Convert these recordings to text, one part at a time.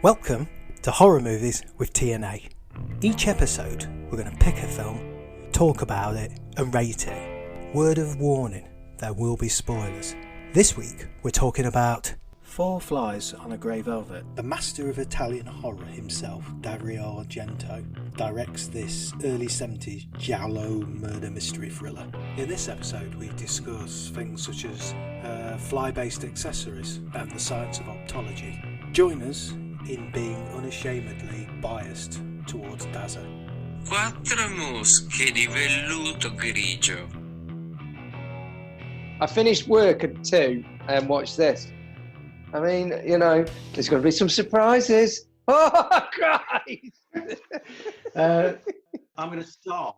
Welcome to Horror Movies with TNA. Each episode, we're going to pick a film, talk about it, and rate it. Word of warning, there will be spoilers. This week, we're talking about Four Flies on a Grey Velvet. The master of Italian horror himself, Dario Argento, directs this early 70s Giallo murder mystery thriller. In this episode, we discuss things such as fly-based accessories and the science of optology. Join us in being unashamedly biased towards Dazza. Quattro mosche di velluto grigio. I finished work at 2 and watched this. I mean, you know, there's going to be some surprises. Oh, Christ! I'm going to start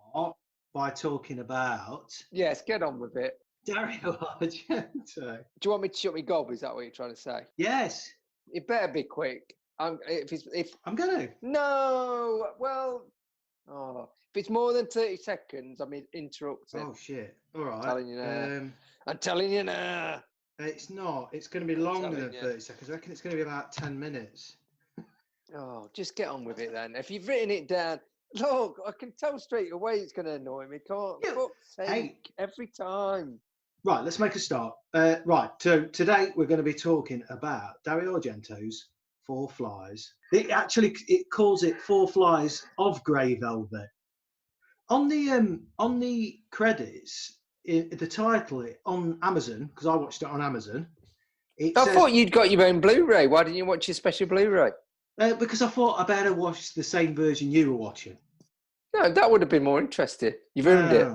by talking about Yes, get on with it. Dario Argento. Do you want me to shut me gob? Is that what you're trying to say? Yes, It better be quick. If I'm going to. no, well, if it's more than 30 seconds, I'm interrupting. Oh shit! All right. I'm telling you now. I'm telling you now. It's not. It's going to be longer than telling you. 30 seconds. I reckon it's going to be about 10 minutes. Oh, just get on with it then. If you've written it down, look, I can tell straight away it's going to annoy me. Can't Yeah, fuck's sake, every time. Right, let's make a start. Right, so today we're going to be talking about Dario Argento's Four Flies. It calls it Four Flies of Grey Velvet. On the credits, the title on Amazon, because I watched it on Amazon. I thought you'd got your own Blu-ray. Why didn't you watch your special Blu-ray? Because I thought I better watch the same version you were watching. No, that would have been more interesting. You've earned it.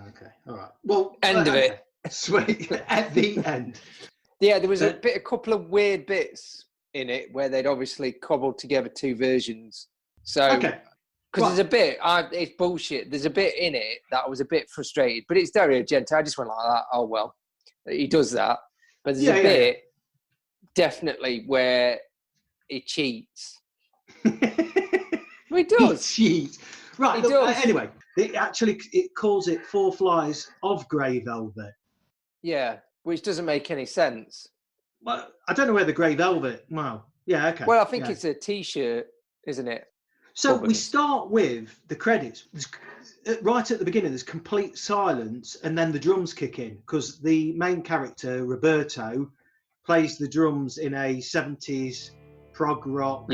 Okay, all right. Well, End of it. Sweet. At the end. Yeah, there was a couple of weird bits in it where they'd obviously cobbled together two versions. So, Okay. because there's a bit, it's bullshit. There's a bit in it that I was a bit frustrated, but it's Dario Argento. I just went like that. Oh well, he does that. But there's a bit definitely where he cheats. He does. He cheats. Right. He does. Anyway, it calls it Four Flies of Grey Velvet. Yeah, which doesn't make any sense. Well, I don't know where the Grey Velvet. Wow. Yeah. Okay. Well, I think it's a T-shirt, isn't it? So Probably. we start with the credits. Right at the beginning, there's complete silence, and then the drums kick in because the main character Roberto plays the drums in a 70s prog rock.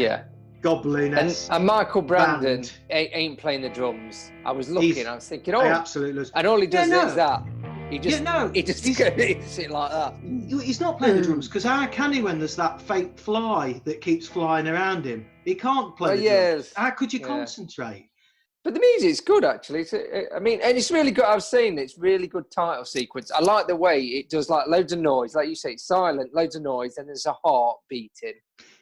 Goblin and Michael Brandon ain't playing the drums. I was looking, I was thinking, absolutely. And all he does is that. He just he's it like that. He's not playing the drums because how can he when there's that fake fly that keeps flying around him? He can't play the drums. How could you concentrate? But the music's good, actually. And it's really good. I was saying it's really good title sequence. I like the way it does like loads of noise. Like you say, it's silent, loads of noise, and there's a heart beating.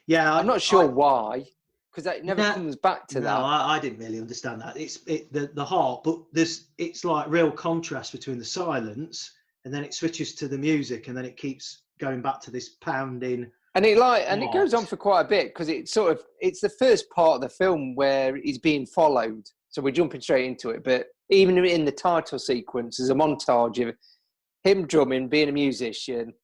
Yeah, I'm not sure why. Because that never comes back to that. No, I didn't really understand that. It's the heart, but it's like real contrast between the silence and then it switches to the music and then it keeps going back to this pounding. And it goes on for quite a bit because it's the first part of the film where he's being followed. So we're jumping straight into it. But even in the title sequence, there's a montage of him drumming, being a musician,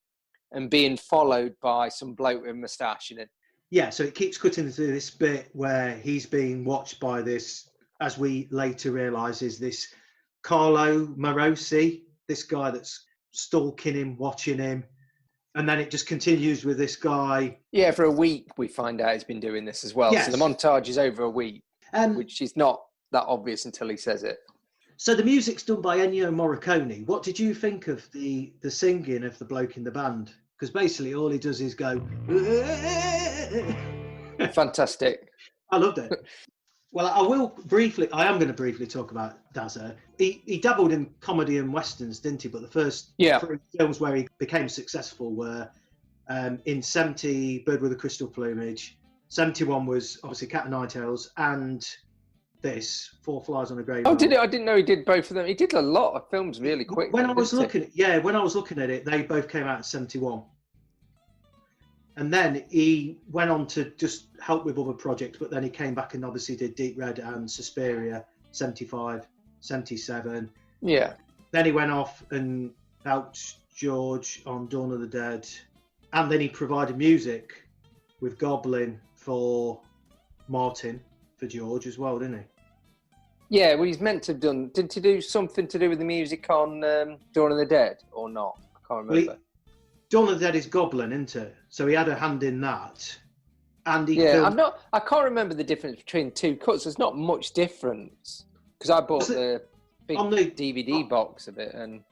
and being followed by some bloke with a moustache in it. Yeah, so it keeps cutting through this bit where he's being watched by this, as we later realise, is this Carlo Morosi, this guy that's stalking him, watching him. And then it just continues with this guy. Yeah, for a week we find out he's been doing this as well. Yes. So the montage is over a week, which is not that obvious until he says it. So the music's done by Ennio Morricone. What did you think of the singing of the bloke in the band? Because basically all he does is go... Fantastic. I loved it. Well, I am going to briefly talk about Dazza. He dabbled in comedy and westerns, didn't he? But the first three films where he became successful were in 70, Bird with a Crystal Plumage. 71 was obviously Cat and Nine Tails, and this, Four Flies on a Grey Velvet. Oh, did it? I didn't know he did both of them. He did a lot of films really quick. When I was looking at it, they both came out in 71. And then he went on to just help with other projects, but then he came back and obviously did Deep Red and Suspiria, 75, 77. Yeah. Then he went off and helped George on Dawn of the Dead. And then he provided music with Goblin for Martin, for George as well, didn't he? Yeah, well, he's meant to have done. Did he do something to do with the music on Dawn of the Dead or not? I can't remember. Dawn of the Dead is Goblin, isn't it? So he had a hand in that. And he yeah, filmed... I can't remember the difference between the two cuts. There's not much difference because I bought the big DVD box of it, and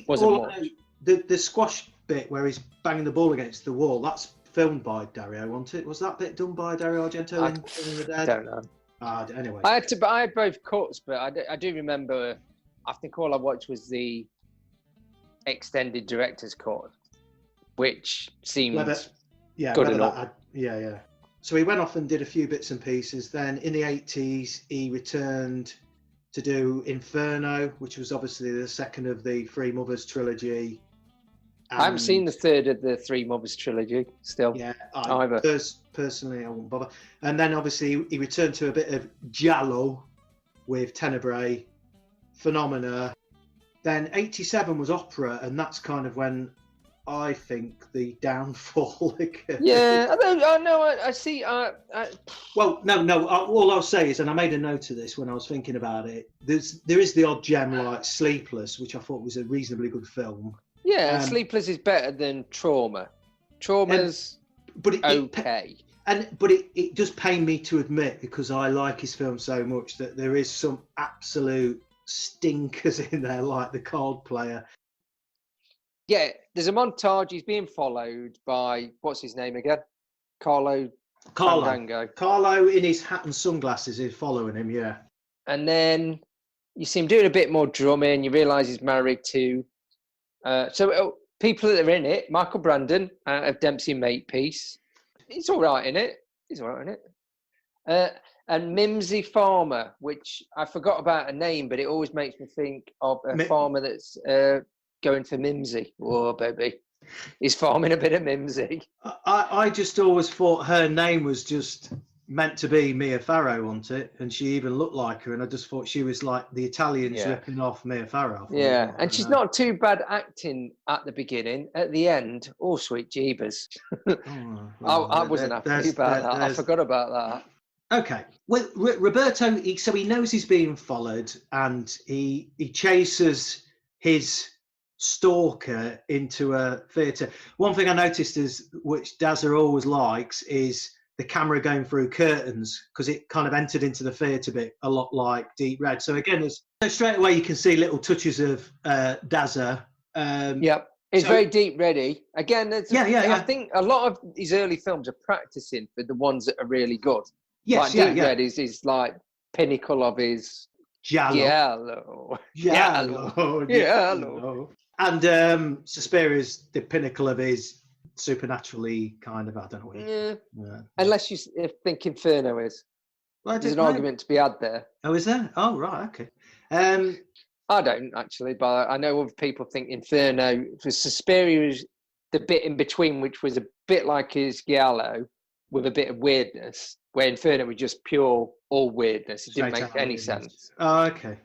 wasn't much. The squash bit where he's banging the ball against the wall, that's filmed by Dario, wasn't it? Was that bit done by Dario Argento in Dawn of the Dead? I don't know. Anyway, I had both cuts, but I do remember. I think all I watched was the extended director's cut, which seemed good enough. Yeah. So he went off and did a few bits and pieces. Then in the 80s, he returned to do Inferno, which was obviously the second of the Three Mothers trilogy. I haven't seen the third of the Three Mothers trilogy still. Yeah, either. Personally, I won't bother. And then obviously he returned to a bit of Giallo with Tenebrae, Phenomena. Then 87 was Opera, and that's kind of when I think the downfall occurred. Yeah, I see. Well, no. All I'll say is, and I made a note of this when I was thinking about it. There is the odd gem like Sleepless, which I thought was a reasonably good film. Yeah, Sleepless is better than Trauma. Trauma's okay. But it does pain me to admit, because I like his film so much, that there is some absolute stinkers in there, like The Card Player. Yeah, there's a montage. He's being followed by, what's his name again? Carlo. Carlo in his hat and sunglasses is following him, yeah. And then you see him doing a bit more drumming. You realise he's married to... people that are in it, Michael Brandon of Dempsey Makepeace. He's all right in it. And Mimsy Farmer, which I forgot about a name, but it always makes me think of a farmer that's going for Mimsy. Oh, baby. He's farming a bit of Mimsy. I just always thought her name was just meant to be Mia Farrow, wasn't it? And she even looked like her, and I just thought she was like the Italians ripping off Mia Farrow. Yeah, and she's not too bad acting at the beginning. At the end, oh, sweet jeebus. I wasn't happy about that. I forgot about that. Okay. Well, Roberto, so he knows he's being followed, and he chases his stalker into a theatre. One thing I noticed is, which Dazza always likes, is the camera going through curtains, because it kind of entered into the theatre bit a lot like Deep Red. So again, so straight away you can see little touches of Dazza. Yep. It's very Deep Reddy. Again, I think a lot of his early films are practicing for the ones that are really good. Yes, like Deep Red is like pinnacle of his Giallo. And Suspiria's the pinnacle of his supernaturally kind of, I don't know. Yeah. Unless you think Inferno is. Well, there's an argument to be had there. Oh, is there? Oh, right, okay. I don't actually, but I know other people think Inferno. Suspiria is the bit in between, which was a bit like his Giallo with a bit of weirdness, where Inferno was just pure all weirdness. It didn't make any sense. Oh, okay.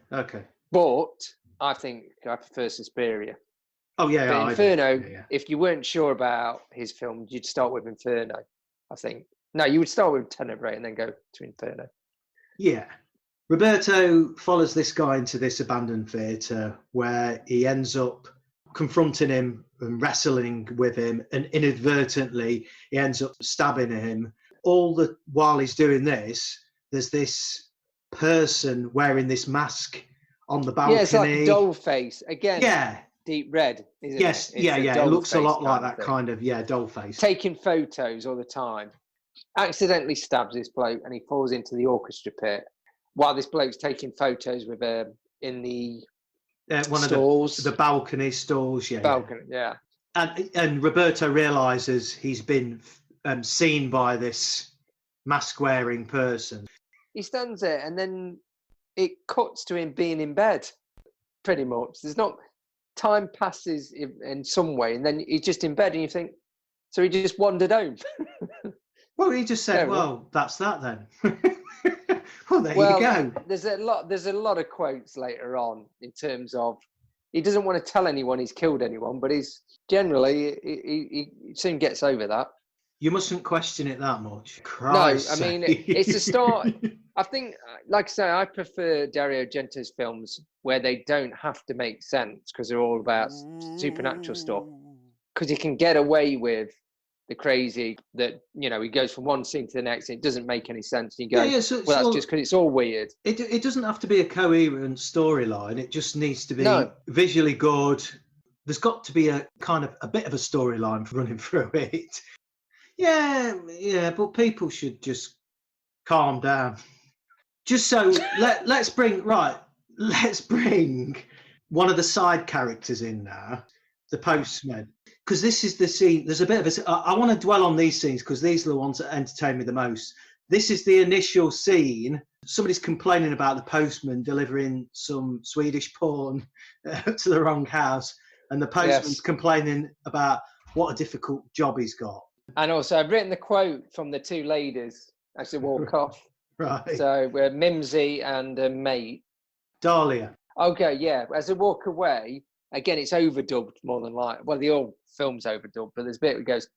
But I think I prefer Suspiria. Oh, yeah. But Inferno, if you weren't sure about his film, you'd start with Inferno, I think. No, you would start with Tenebrae and then go to Inferno. Yeah. Roberto follows this guy into this abandoned theatre where he ends up confronting him and wrestling with him, and inadvertently he ends up stabbing him. While he's doing this, there's this person wearing this mask on the balcony. Yeah, it's like doll face. Again, yeah. Deep Red, isn't it? Yes, it looks a lot like that kind of, doll face. Taking photos all the time. Accidentally stabs this bloke and he falls into the orchestra pit while this bloke's taking photos with in the one stalls. Of the balcony stalls, Balcony, yeah. And Roberto realises he's been seen by this mask-wearing person. He stands there and then it cuts to him being in bed, pretty much. There's not... Time passes in some way, and then he's just in bed, and you think, so he just wandered home. Well, he just said, that's that then. Well, there you go. There's a lot of quotes later on in terms of he doesn't want to tell anyone he's killed anyone, but he's generally he soon gets over that. You mustn't question it that much. No, I mean, it's a start. I think, like I say, I prefer Dario Argento's films where they don't have to make sense because they're all about supernatural stuff. Because he can get away with the crazy that, you know, he goes from one scene to the next and it doesn't make any sense. And you go, that's just because it's all weird. It doesn't have to be a coherent storyline. It just needs to be visually good. There's got to be a kind of a bit of a storyline running through it. Yeah, but people should just calm down. Just so let's bring one of the side characters in now, the postman, because this is the scene. There's a bit of I want to dwell on these scenes because these are the ones that entertain me the most. This is the initial scene. Somebody's complaining about the postman delivering some Swedish porn to the wrong house, and the postman's complaining about what a difficult job he's got. And also, I've written the quote from the two ladies as they walk off. Right. So we're Mimsy and a mate. Dahlia. Okay, yeah. As they walk away, again, it's overdubbed more than like. Well, the old film's overdubbed, but there's a bit where it goes,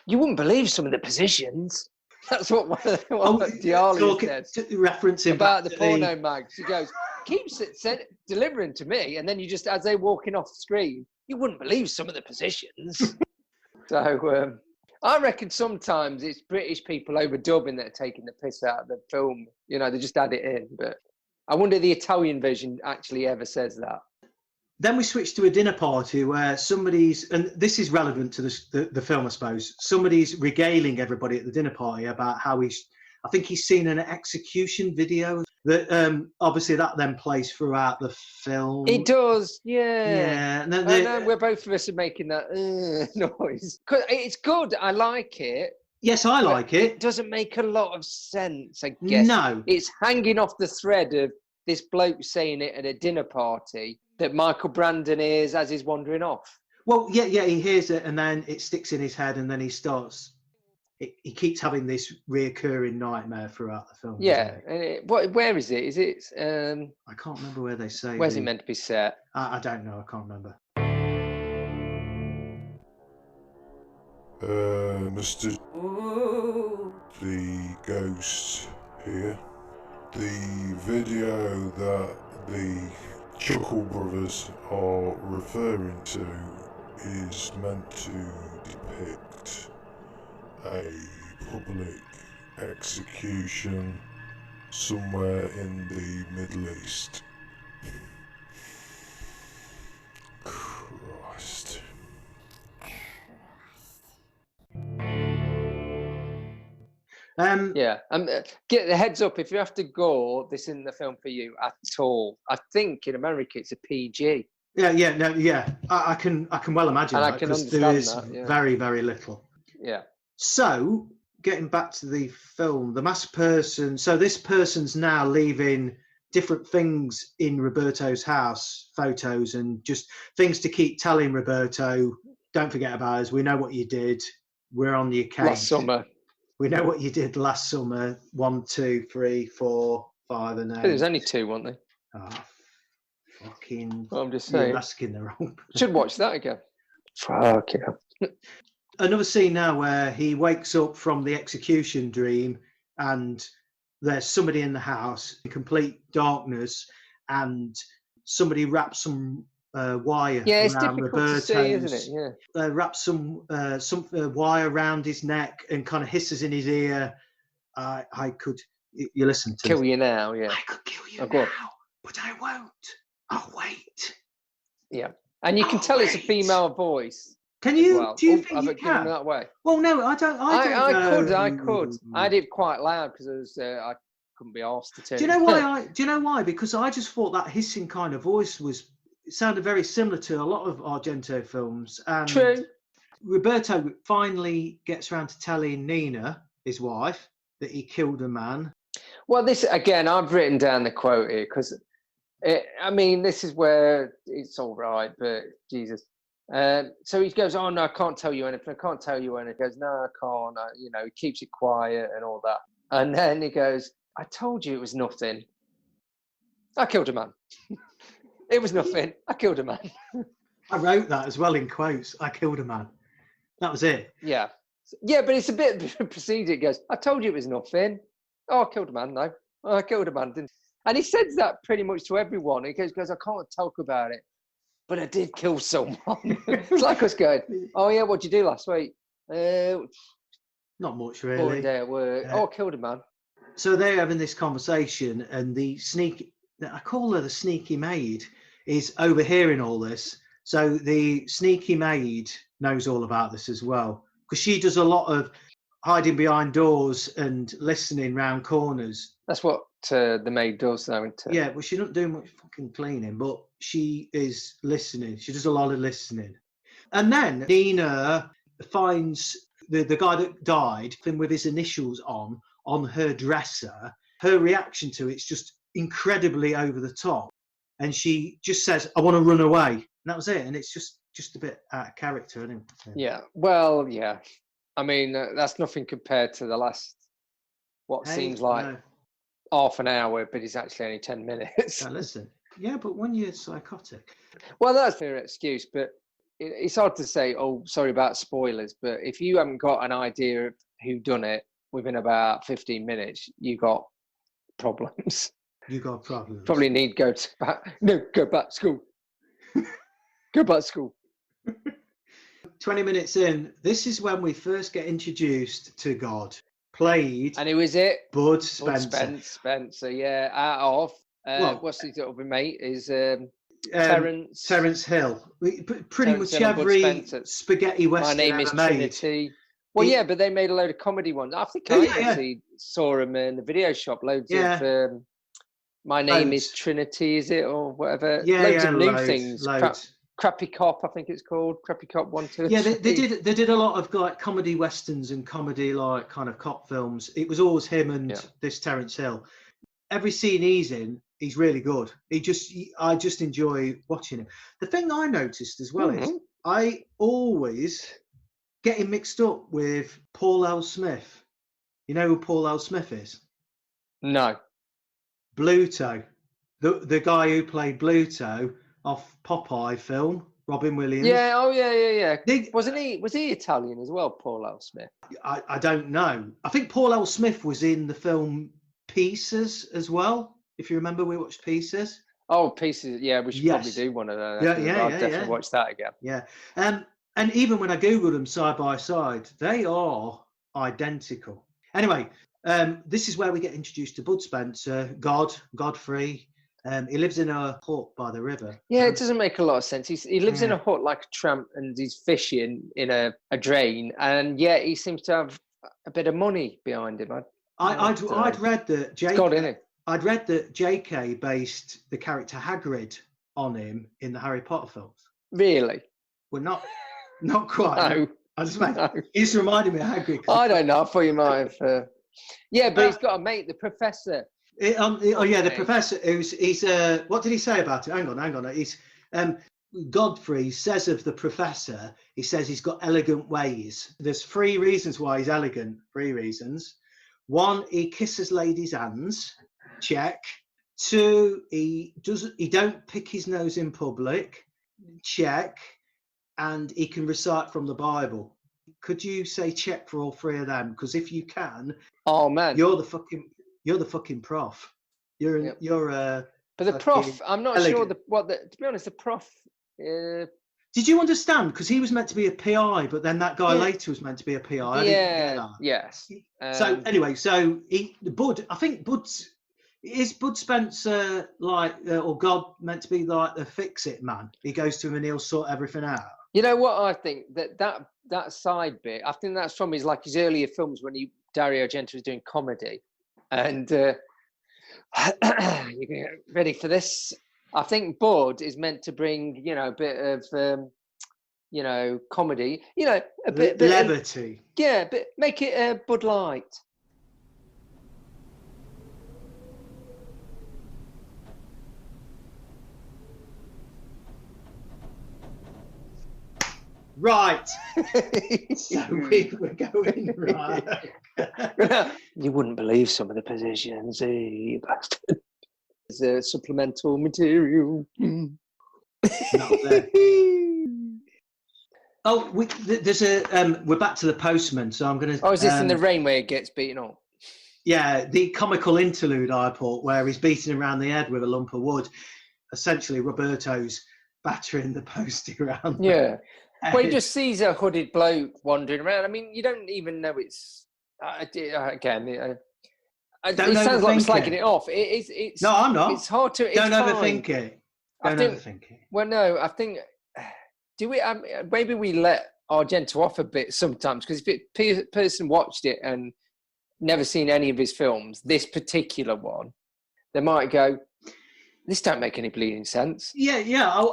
"You wouldn't believe some of the positions." That's what Giallo says. Referencing about the porno mags. He goes, keeps delivering to me, and then you just, as they're walking off the screen, you wouldn't believe some of the positions. So. I reckon sometimes it's British people overdubbing that are taking the piss out of the film. You know, they just add it in. But I wonder if the Italian version actually ever says that. Then we switch to a dinner party where somebody's, and this is relevant to the film, I suppose, somebody's regaling everybody at the dinner party about how I think he's seen an execution video that obviously that then plays throughout the film. It does, yeah. Yeah. And then we're both of us are making that noise. It's good. I like it. Yes, I like it. It doesn't make a lot of sense, I guess. No. It's hanging off the thread of this bloke saying it at a dinner party that Michael Brandon hears as he's wandering off. Well, yeah, he hears it and then it sticks in his head and then he starts... He keeps having this reoccurring nightmare throughout the film. Yeah, and where is it? Is it? I can't remember where they say. Where's it meant to be set? I don't know. I can't remember. Mr. The ghost here. The video that the Chuckle Brothers are referring to is meant to depict a public execution somewhere in the Middle East. Christ. Get the heads up if you have to gore. This isn't the film for you at all. I think in America it's a PG. I can well imagine and that I can because understand there is that, very, very little. Yeah. So, getting back to the film, the masked person. So this person's now leaving different things in Roberto's house, photos and just things to keep telling Roberto, don't forget about us. We know what you did. We're on your case. Last summer. We know what you did last summer. 1, 2, 3, 4, 5, and 8. There's only 2, weren't they? Oh, fucking. Well, I'm just saying. You're asking the wrong. Should watch that again. Fuck yeah. Another scene now where he wakes up from the execution dream and there's somebody in the house in complete darkness and somebody wraps some wire it's around difficult Roberto's. to see, isn't it? Yeah. Wraps some wire around his neck and kind of hisses in his ear. I could, you listen to kill you now, yeah. I could kill you now, but I won't. I'll wait. Yeah. And you can tell it's a female voice. Can you? Do you think you can? That way? Well, no, I don't. I could. I did quite loud because I couldn't be asked to turn. Do you know why? Do you know why? Because I just thought that hissing kind of voice sounded very similar to a lot of Argento films. And true. Roberto finally gets around to telling Nina, his wife, that he killed a man. Well, this again, I've written down the quote here because, this is where it's all right, but Jesus. So he goes, "Oh no, I can't tell you anything. I can't tell you anything." He goes, "No, I can't." He keeps it quiet and all that. And then he goes, "I told you it was nothing. I killed a man. It was nothing. I killed a man." I wrote that as well in quotes. I killed a man. That was it. Yeah. Yeah, but it's a bit of a procedure. It goes, I told you it was nothing. Oh, I killed a man, though. Oh, I killed a man, didn't. And he says that pretty much to everyone. He goes, I can't talk about it, but I did kill someone. It's like us going, oh, yeah, what'd you do last week? Not much, Boring really. day at work. Oh, I killed a man. So they're having this conversation, and I call her the sneaky maid, is overhearing all this. So the sneaky maid knows all about this as well, because she does a lot of hiding behind doors and listening round corners. That's what the maid does, though, isn't it? Yeah, well, she's not doing much fucking cleaning, but she is listening. She does a lot of listening. And then Nina finds the guy that died with his initials on her dresser. Her reaction to it's just incredibly over the top. And she just says, I want to run away. And that was it. And it's just a bit out of character, isn't it? Yeah. Well, yeah. I mean, that's nothing compared to the last, seems like half an hour, but it's actually only 10 minutes. Now, listen. Yeah, but when you're psychotic. Well, that's a fair excuse, but it's hard to say, oh, sorry about spoilers, but if you haven't got an idea of who done it within about 15 minutes, you got problems. You got problems. Probably need go back to school. Go back to school. 20 minutes in, this is when we first get introduced to God. Played. And who is it? Bud Spencer. Spencer, yeah. Out of, what's his other mate? Is Terence Hill. Pretty Terence much Hill every spaghetti western My Name is Trinity. Well, yeah, but they made a load of comedy ones. I think I actually saw them in the video shop. Loads of My Name is Trinity, is it, or whatever? Yeah, loads of new things. Loads. Crappy Cop, I think it's called. Crappy Cop 1, 2. Yeah, they did a lot of like comedy westerns and comedy like kind of cop films. It was always him and this Terence Hill. Every scene he's in, he's really good. I just enjoy watching him. The thing I noticed as well is I always get him mixed up with Paul L. Smith. You know who Paul L. Smith is? No. Bluto, the guy who played Bluto off Popeye film, Robin Williams. Yeah, Was he Italian as well, Paul L. Smith? I don't know. I think Paul L. Smith was in the film Pieces as well. If you remember, we watched Pieces. Oh, Pieces. Yeah, we should probably do one of those. Yeah, I'll definitely watch that again. Yeah. And even when I Googled them side by side, they are identical. Anyway, this is where we get introduced to Bud Spencer, Godfrey. He lives in a hut by the river. Yeah, it doesn't make a lot of sense. He lives in a hut like a tramp, and he's fishing in a drain, and yet he seems to have a bit of money behind him. I'd read that I'd read that J.K. based the character Hagrid on him in the Harry Potter films. Really? Well, not quite. No. He just reminded me of Hagrid. I don't know. I thought you might have. Yeah, but he's got a mate, the professor. The professor. He's what did he say about it? Hang on. He's Godfrey says of the professor. He says he's got elegant ways. There's 3 reasons why he's elegant. 3 reasons. 1, he kisses ladies' hands. Check. 2, he don't pick his nose in public. Check. And he can recite from the Bible. Could you say check for all 3 of them? Because if you can, oh man, you're the fucking prof. You're But the prof, I'm not elegant. Sure to be honest, the prof. Did you understand? Because he was meant to be a PI, but then that guy later was meant to be a PI. Yes. So anyway, I think Bud Spencer or God meant to be like the fix-it man? He goes to him and he'll sort everything out. You know what I think? That side bit, I think that's from his earlier films when Dario Argento was doing comedy. And you get ready for this? I think Bud is meant to bring, a bit of, comedy, a bit levity. But make it a Bud Light. Right. So we're going right. You wouldn't believe some of the positions, you bastard. There's supplemental material. Not there. Oh, there's a we're back to the postman, so I'm going to. Oh, is this in the rain where it gets beaten up? Yeah, the comical interlude I put where he's beating around the head with a lump of wood. Essentially, Roberto's battering the postie around. Yeah. Well, he just sees a hooded bloke wandering around. I mean, you don't even know it's. Again, it sounds like I'm slagging it off. It's no, I'm not. It's hard to. Don't overthink it. Don't overthink it. Well, no, I think. Do we? Maybe we let Argento off a bit sometimes, because if a person watched it and never seen any of his films, this particular one, they might go, "This don't make any bleeding sense." Yeah.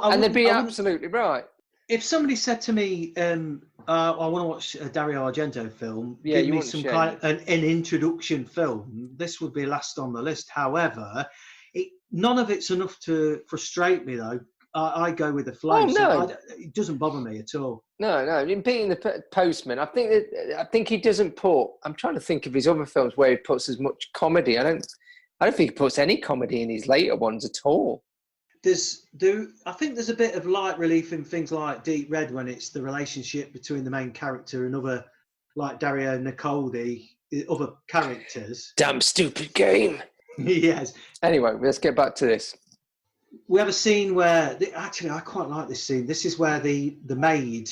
And they'd be absolutely right. If somebody said to me, "I want to watch a Dario Argento film," yeah, give me some kind of an introduction film, this would be last on the list. However, none of it's enough to frustrate me, though. I go with the flow. Oh, no. So it doesn't bother me at all. No. In being the postman, I think he doesn't put. I'm trying to think of his other films where he puts as much comedy. I don't think he puts any comedy in his later ones at all. I think there's a bit of light relief in things like Deep Red when it's the relationship between the main character and other, like Dario Nicoldi, other characters. Damn stupid game. Yes. Anyway, let's get back to this. We have a scene where, actually, I quite like this scene. This is where the maid,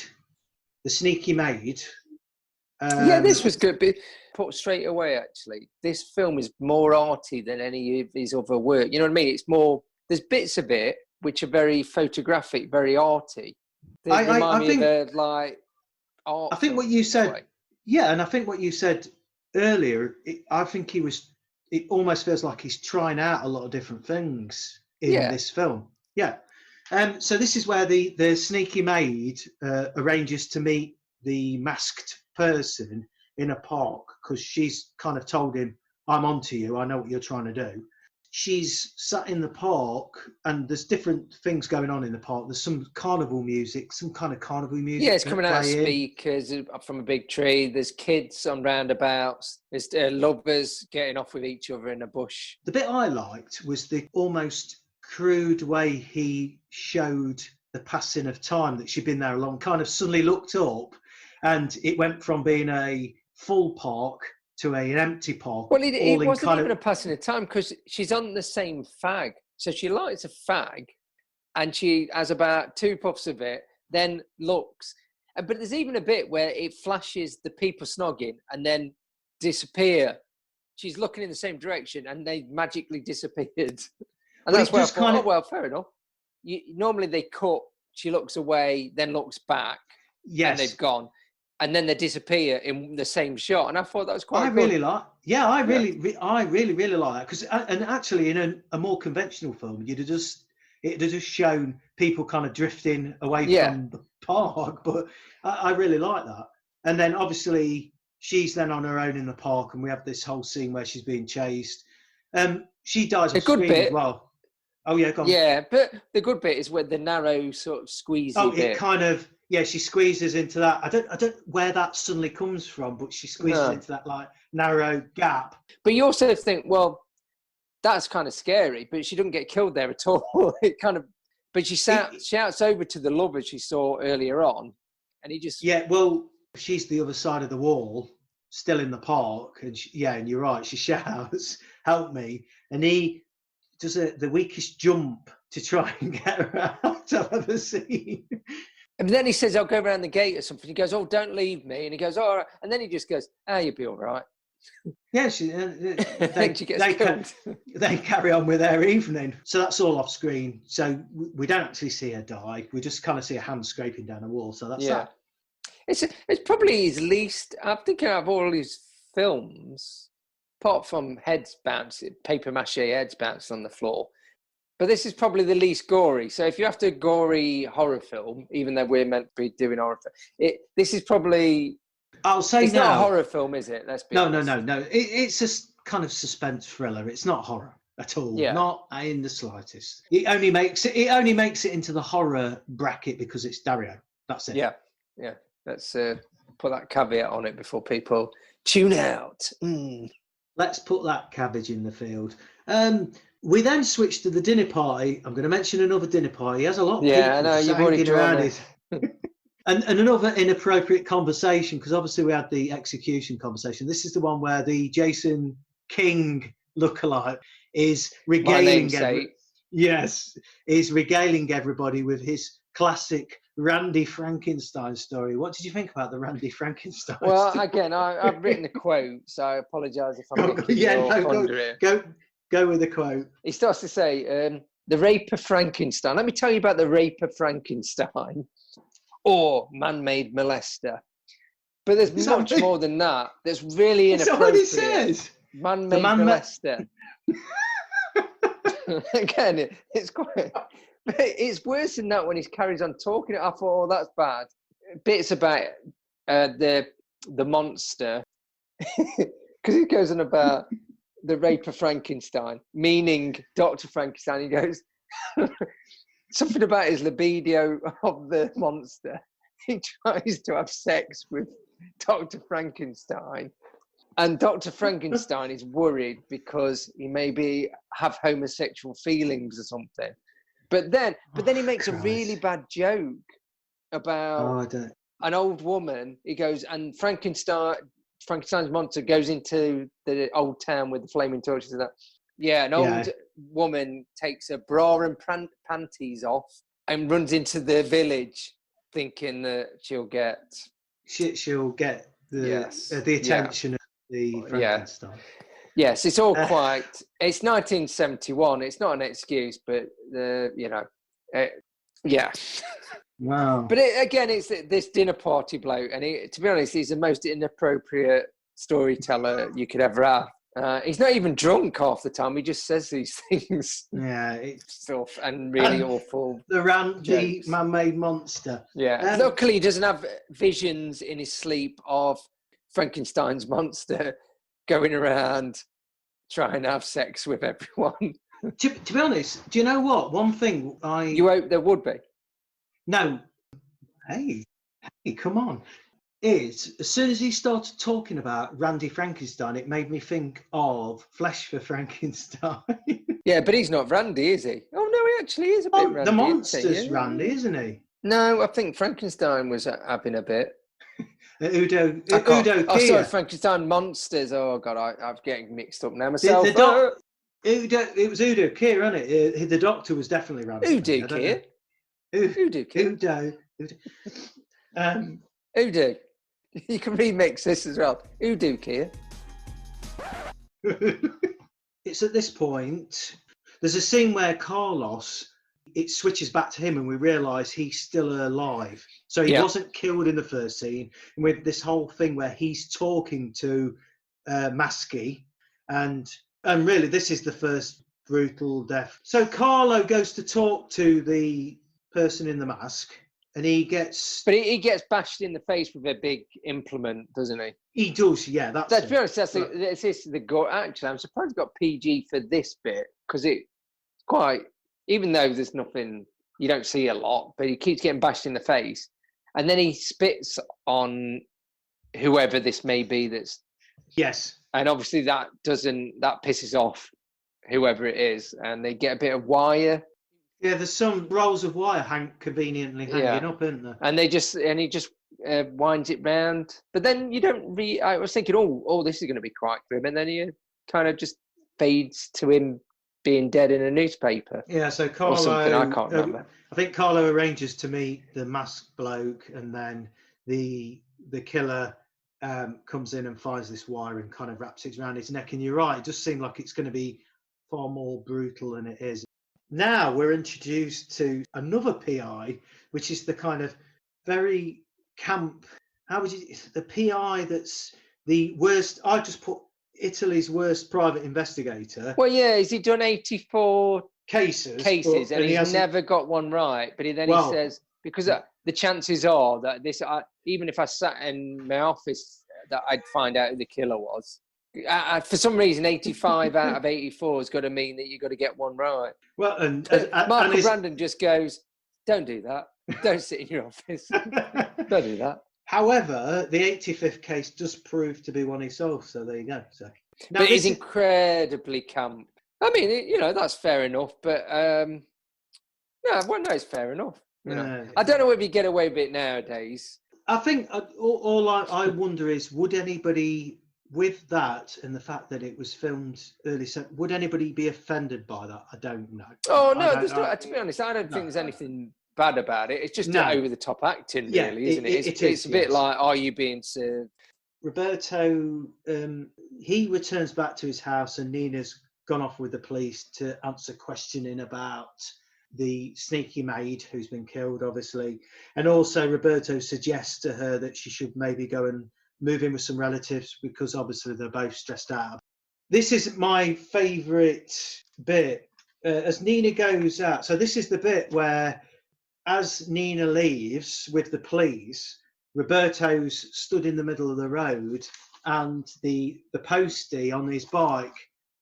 the sneaky maid. Yeah, this was good. But put straight away, actually, this film is more arty than any of his other work. You know what I mean? It's more. There's bits of it which are very photographic, very arty. They remind me of like art. I think what you said, yeah, and I think what you said earlier. I think it almost feels like he's trying out a lot of different things in this film. Yeah. So this is where the sneaky maid arranges to meet the masked person in a park, because she's kind of told him, "I'm onto you. I know what you're trying to do." She's sat in the park, and there's different things going on in the park. There's some carnival music, some kind of carnival music. Yeah, it's coming out of speakers from a big tree. There's kids on roundabouts. There's lovers getting off with each other in a bush. The bit I liked was the almost crude way he showed the passing of time, that she'd been there a long, kind of suddenly looked up, and it went from being a full park to an empty park. Well, it wasn't even a passing of time, because she's on the same fag. So she lights a fag and she has about 2 puffs of it, then looks. But there's even a bit where it flashes the people snogging and then disappear. She's looking in the same direction and they magically disappeared. And that's where I thought, well, fair enough. Normally they cut, she looks away, then looks back, and they've gone. And then they disappear in the same shot, and I thought that was quite. I really like that, because, and actually, in a more conventional film, it'd have just shown people kind of drifting away from the park. But I really like that. And then obviously she's then on her own in the park, and we have this whole scene where she's being chased. She dies off screen as well. Oh yeah, go on. Yeah, but the good bit is where the narrow sort of squeezy. Oh, bit. It kind of. Yeah, she squeezes into that. I don't where that suddenly comes from, but she squeezes into that like narrow gap. But you also think, well, that's kind of scary, but she doesn't get killed there at all. It kind of, but she shouts over to the lover she saw earlier on, and he just. Yeah, well, she's the other side of the wall, still in the park, and and you're right. She shouts, "Help me!" And he does the weakest jump to try and get her out I've ever seen. And then he says, "I'll go around the gate or something." He goes, "Oh, don't leave me." And he goes, "All right." And then he just goes, "You'll be all right." Yeah, they carry on with their evening. So that's all off screen. So we don't actually see her die. We just kind of see a hand scraping down a wall. So that's that. It's probably his least. I'm thinking of all his films, apart from heads bouncing, paper mache heads bouncing on the floor. But this is probably the least gory. So if you have to gory horror film, even though we're meant to be doing horror film, this is probably. I'll say it's not a horror film, is it? Let's be honest. No. It's a kind of suspense thriller. It's not horror at all. Yeah. Not in the slightest. It only makes it into the horror bracket because it's Dario. That's it. Yeah. Let's put that caveat on it before people tune out. Let's put that cabbage in the field. We then switch to the dinner party. I'm going to mention another dinner party. He has a lot of people I know, you've already around it. And another inappropriate conversation, because obviously we had the execution conversation. This is the one where the Jason King lookalike is regaling is regaling everybody with his classic Randy Frankenstein story. What did you think about the Randy Frankenstein story? Again, I've written a quote, so I apologise if I'm making you ponder it. Go with the quote. He starts to say, the rape of Frankenstein. Let me tell you about the rape of Frankenstein, or man-made molester. But there's much more than that. That's really inappropriate. Is that what he says? Man-made molester. Again, it's quite... It's worse than that when he carries on talking. I thought, oh, that's bad. Bits about the monster, because he goes on about the rape of Frankenstein, meaning Dr. Frankenstein. He goes something about his libido of the monster. He tries to have sex with Dr. Frankenstein, and Dr. Frankenstein is worried because he maybe have homosexual feelings or something. But then he makes a really bad joke about an old woman. He goes, and Frankenstein's monster goes into the old town with the flaming torches and that. Yeah, an old woman takes her bra and panties off and runs into the village, thinking that she'll get the attention of the Frankenstein. Yes, it's all quite. It's 1971. It's not an excuse, but Wow. But it's this dinner party bloke, and to be honest, he's the most inappropriate storyteller you could ever have. He's not even drunk half the time. He just says these things. Yeah, stuff and really awful. The Randy jokes. Man-made monster. Yeah. Luckily, he doesn't have visions in his sleep of Frankenstein's monster going around trying to have sex with everyone. To be honest, do you know what? One thing You hope there would be. No. Hey, come on. As soon as he started talking about Randy Frankenstein, it made me think of Flesh for Frankenstein. Yeah, but he's not Randy, is he? Oh, no, he actually is a bit Randy. The monster's Randy, isn't he? No, I think Frankenstein was having a bit. Udo Oh, Kier. sorry, Frankenstein monsters. Oh, God, I'm getting mixed up now myself. It was Udo Kier, wasn't it? The doctor was definitely Randy. Udo Kier? Udo Kier? Udo. Udo. You can remix this as well. Udo Kier. It's at this point, there's a scene where Carlos, it switches back to him and we realise he's still alive. So he wasn't killed in the first scene. And with this whole thing where he's talking to Maskey, and really this is the first brutal death. So Carlo goes to talk to the person in the mask, and he gets... But he gets bashed in the face with a big implement, doesn't he? He does, yeah. To be honest, that's the gore. Actually, I'm surprised it got PG for this bit, because it's quite... Even though there's nothing... You don't see a lot, but he keeps getting bashed in the face. And then he spits on whoever this may be that's... Yes. And obviously that pisses off whoever it is, and they get a bit of wire. Yeah, there's some rolls of wire conveniently hanging up, isn't there? And he just winds it round. But then you don't I was thinking, oh, this is going to be quite grim, and then he kind of just fades to him being dead in a newspaper. Yeah, so Carlo, or something, I can't remember. I think Carlo arranges to meet the masked bloke, and then the killer comes in and finds this wire and kind of wraps it around his neck. And you're right, it just seemed like it's going to be far more brutal than it is. Now we're introduced to another PI, which is the kind of very camp. The PI that's the worst? I just put Italy's worst private investigator. Well, yeah, has he done 84 cases, and he's never got one right? But he says, because the chances are that this, even if I sat in my office, that I'd find out who the killer was. For some reason, 85 out of 84 has got to mean that you've got to get one right. Well, and Michael Brandon just goes, don't do that. Don't sit in your office. Don't do that. However, the 85th case does prove to be one he solved, so there you go. So, but it's incredibly camp. I mean, that's fair enough, but no, it's fair enough. You know, I don't know if you get away with it nowadays. I think all I wonder is, would anybody, with that and the fact that it was filmed early, would anybody be offended by that? I don't know. Oh no, to be honest, I don't think there's anything bad about it. It's just over the top acting, really, isn't it? It's a bit like, are you being served? Roberto, he returns back to his house, and Nina's gone off with the police to answer questioning about the sneaky maid who's been killed, obviously. And also Roberto suggests to her that she should maybe go and move in with some relatives, because obviously they're both stressed out. This is my favourite bit. As Nina goes out, so this is the bit where, as Nina leaves with the police, Roberto's stood in the middle of the road, and the postie on his bike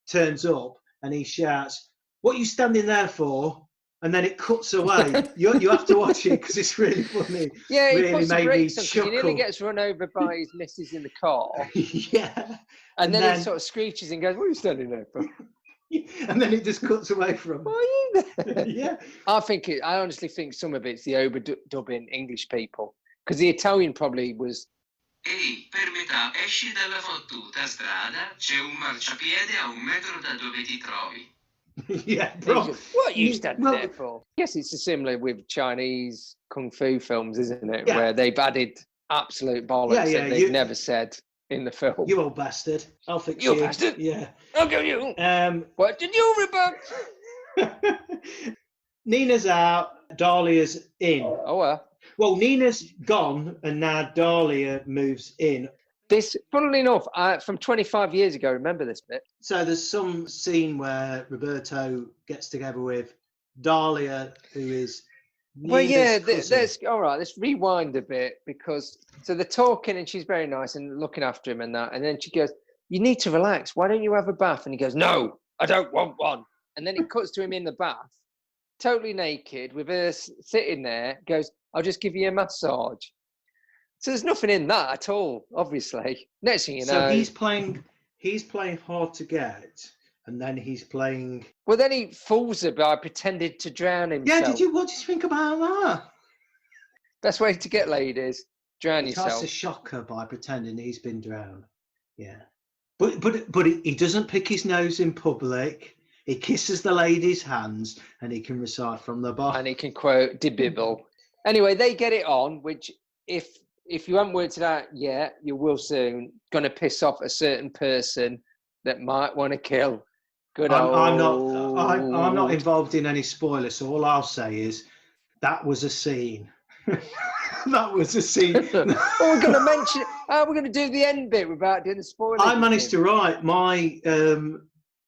turns up and he shouts, "What are you standing there for?" And then it cuts away. You have to watch it because it's really funny. Yeah, he really puts the brakes on, chuckle. He nearly gets run over by his missus in the car. Yeah. And then he sort of screeches and goes, "What are you standing there for?" And then it just cuts away from. Why are you there? Yeah. I honestly think some of it's the overdubbing English people, because the Italian probably was. Ehi, per metà esci dalla fottuta strada, c'è un marciapiede a 1 metro da dove ti trovi. Yeah, bro. What are you standing there for? I guess it's similar with Chinese kung fu films, isn't it? Yeah. Where they've added absolute bollocks that they've never said in the film. You old bastard. I'll fix you. You bastard. Yeah. I'll go you. What did you rebut? Nina's out. Dahlia's in. Oh, well. Well, Nina's gone, and now Dahlia moves in. This, funnily enough, from 25 years ago, remember this bit? So there's some scene where Roberto gets together with Dahlia, who is Nina's all right, let's rewind a bit, because so they're talking and she's very nice and looking after him and that, and then she goes, "You need to relax, why don't you have a bath?" And he goes, "No, I don't want one." And then it cuts to him in the bath, totally naked, with her sitting there, goes, "I'll just give you a massage." So there's nothing in that at all, obviously. Next thing you know, so he's playing hard to get, and then he's playing. Well, then he fools her by pretending to drown himself. Yeah, what did you think about that? Best way to get laid is drown yourself. He tries to shock her by pretending he's been drowned. Yeah, but he doesn't pick his nose in public. He kisses the lady's hands, and he can recite from the bar. And he can quote "de Bible." Anyway, they get it on, which if you haven't worked it out yet, you will soon. Going to piss off a certain person that might want to kill. I'm not involved in any spoilers, so all I'll say is that was a scene. That was a scene. We're going to mention. We're going to do the end bit without doing the spoilers. I managed to write my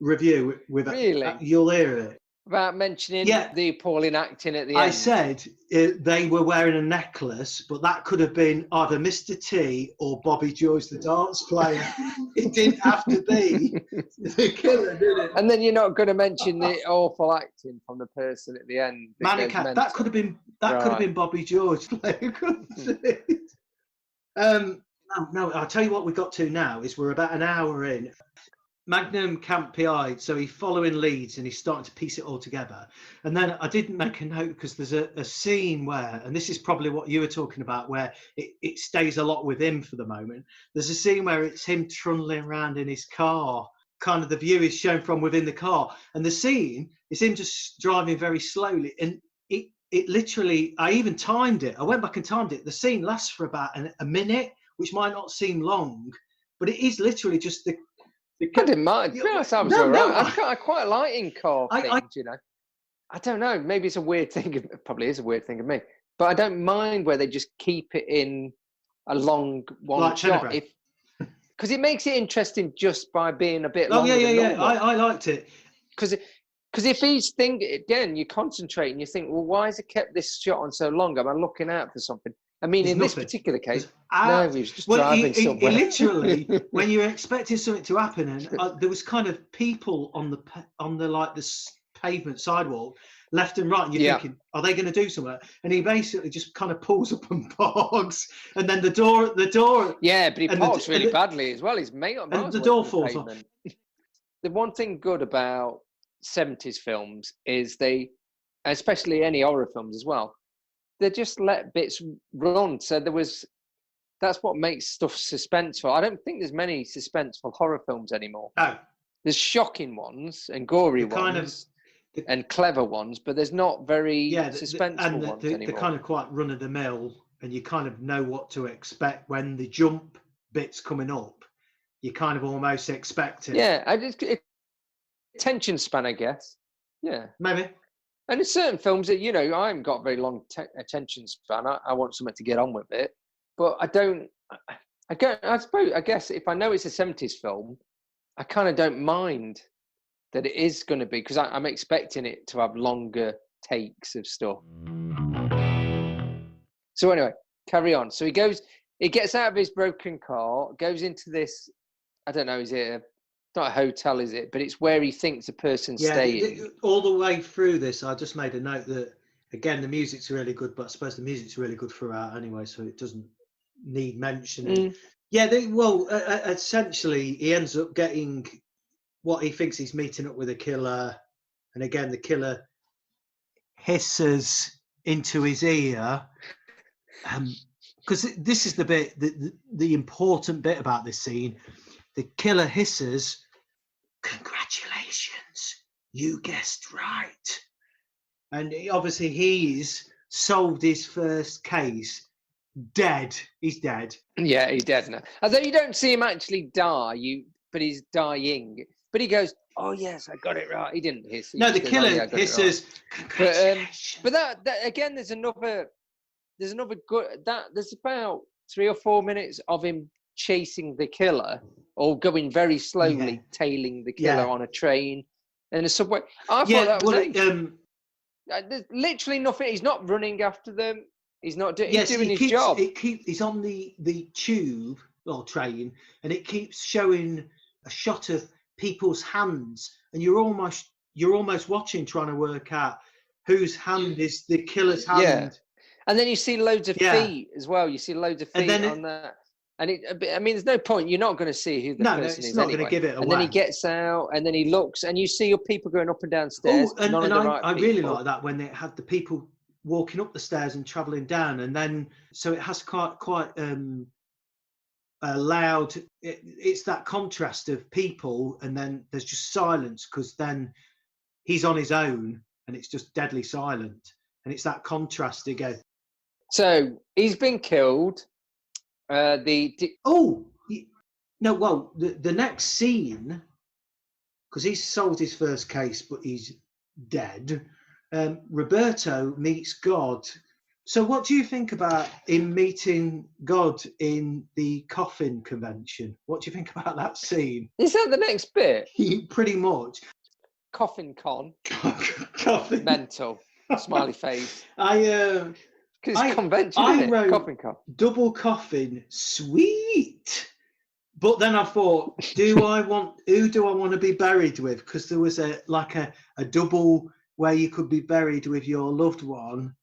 review with really. You'll hear it. About mentioning the appalling acting at the end. I said they were wearing a necklace, but that could have been either Mr. T or Bobby George, the dance player. It didn't have to be the killer, did it? And then you're not going to mention the awful acting from the person at the end. Manicat, that could have been Bobby George. No, I'll tell you what we got to now is we're about an hour in. Magnum can't PI, so he's following leads and he's starting to piece it all together. And then I didn't make a note because there's a scene where, and this is probably what you were talking about, where it stays a lot with him for the moment. There's a scene where it's him trundling around in his car, kind of the view is shown from within the car. And the scene is him just driving very slowly. And it literally, I even timed it. I went back and timed it. The scene lasts for about a minute, which might not seem long, but it is literally just the I didn't mind. To be honest, I was all right. I quite like in-car things, you know. I don't know. Maybe it's a weird thing. It probably is a weird thing of me. But I don't mind where they just keep it in a long one shot. Because it makes it interesting just by being a bit longer. Yeah. I liked it. Because if he's thinking, again, you concentrate and you think, well, why has it kept this shot on so long? Am I looking out for something? I mean, in this particular case, no, he was just driving somewhere. Literally, when you're expecting something to happen, and there was kind of people on the pavement sidewalk, left and right, and you're thinking, are they going to do something? And he basically just kind of pulls up and parks, and then the door. Yeah, but he parks really badly as well. He's made up. And the door falls off. The one thing good about 70s films is they, especially any horror films as well, they just let bits run. So that's what makes stuff suspenseful. I don't think there's many suspenseful horror films anymore. No. There's shocking ones and gory ones and clever ones, but there's not very suspenseful ones anymore. They're kind of quite run of the mill, and you kind of know what to expect when the jump bit's coming up. You kind of almost expect it. Yeah, attention span, I guess. Yeah, maybe. And in certain films that I haven't got very long attention span. I want something to get on with it, but I don't. I guess if I know it's a 70s film, I kind of don't mind that it is going to be, because I'm expecting it to have longer takes of stuff. So anyway, carry on. So he gets out of his broken car, goes into this, I don't know, is it not a hotel, is it? But it's where he thinks the person's staying. All the way through this, I just made a note that, again, the music's really good, but I suppose the music's really good throughout anyway, so it doesn't need mentioning. Yeah, essentially, he ends up getting what he thinks he's meeting up with a killer. And again, the killer hisses into his ear. Because this is the bit, the important bit about this scene. The killer hisses, "Congratulations, you guessed right." And obviously he's solved his first case. Dead. He's dead. Yeah, he's dead now. Although you don't see him actually die, but he's dying. But he goes, "Oh yes, I got it right." He didn't hiss. No, the killer hisses, "Congratulations." But that again, there's another good. There's about 3 or 4 minutes of him chasing the killer, or going very slowly, tailing the killer on a train and a subway. I thought that was there's literally nothing. He's not running after them. He's not doing his job. He's on the tube or train, and it keeps showing a shot of people's hands, and you're almost watching, trying to work out whose hand is the killer's hand. Yeah. And then you see loads of feet as well. You see loads of feet on that. And there's no point. You're not going to see who the person is. No, it's not going to give it away. And then he gets out, and then he looks, and you see your people going up and down stairs. I really like that when they had the people walking up the stairs and travelling down, and then so it has quite a loud. It's that contrast of people, and then there's just silence, because then he's on his own, and it's just deadly silent, and it's that contrast again. So he's been killed. The next scene, because he's solved his first case, but he's dead. Roberto meets God. So what do you think about him meeting God in the coffin convention? What do you think about that scene? Is that the next bit? Pretty much. Coffin con. Coffin. Mental. Smiley face. Because it's convention, isn't it? Wrote coffin con. Double coffin, sweet. But then I thought, who do I want to be buried with? Because there was a double where you could be buried with your loved one.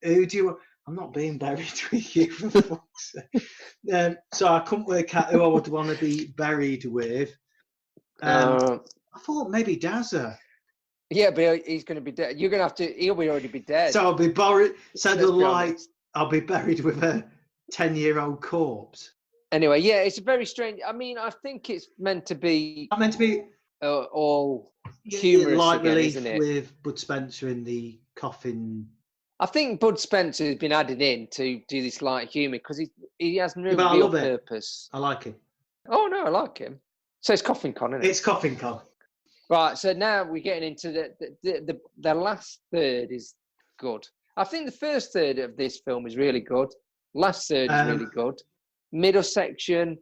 I'm not being buried with you, for fuck's sake. So I couldn't work out who I would want to be buried with. I thought maybe Dazza. Yeah, but he's going to be dead. You're going to have to. He'll already be dead. So I'll be buried. So I'll be buried with a 10-year-old corpse. Anyway, yeah, it's a very strange. I mean, I think it's meant to be. Meant to be all humorous, light again, relief isn't it? With Bud Spencer in the coffin. I think Bud Spencer has been added in to do this light humour, because he has no but real purpose. I like him. Oh no, I like him. So it's Coffin Con, isn't it? It's Coffin Con. Right, so now we're getting into the last third is good. I think the first third of this film is really good. Last third is really good. Middle section.